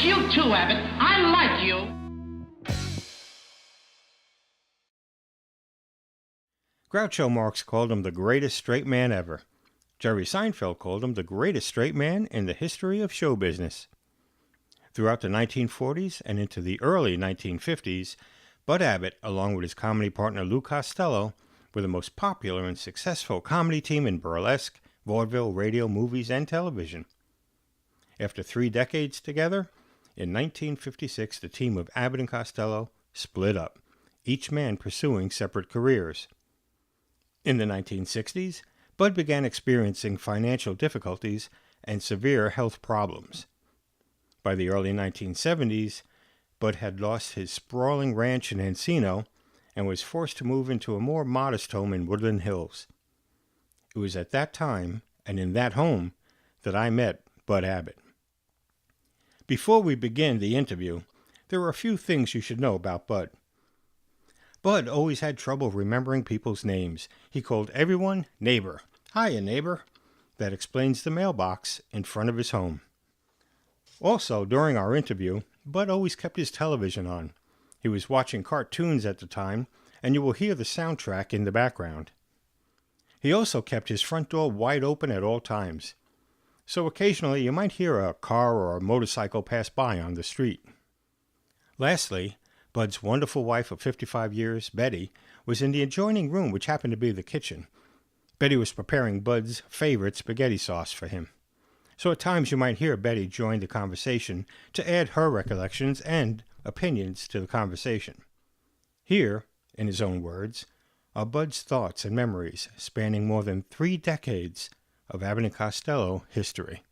you too, Abbott. I like you. Groucho Marx called him the greatest straight man ever. Jerry Seinfeld called him the greatest straight man in the history of show business. Throughout the 1940s and into the early 1950s, Bud Abbott, along with his comedy partner Lou Costello, were the most popular and successful comedy team in burlesque, vaudeville, radio, movies, and television. After 3 decades together, in 1956 the team of Abbott and Costello split up, each man pursuing separate careers. In the 1960s, Bud began experiencing financial difficulties and severe health problems. By the early 1970s, Bud had lost his sprawling ranch in Encino and was forced to move into a more modest home in Woodland Hills. It was at that time, and in that home, that I met Bud Abbott. Before we begin the interview, there are a few things you should know about Bud. Bud always had trouble remembering people's names. He called everyone neighbor. Hiya, neighbor. That explains the mailbox in front of his home. Also, during our interview, Bud always kept his television on. He was watching cartoons at the time, and you will hear the soundtrack in the background. He also kept his front door wide open at all times, so occasionally you might hear a car or a motorcycle pass by on the street. Lastly, Bud's wonderful wife of 55 years, Betty, was in the adjoining room, which happened to be the kitchen. Betty was preparing Bud's favorite spaghetti sauce for him. So at times you might hear Betty join the conversation to add her recollections and opinions to the conversation. Here, in his own words, are Bud's thoughts and memories spanning more than 3 decades of Abbott and Costello history.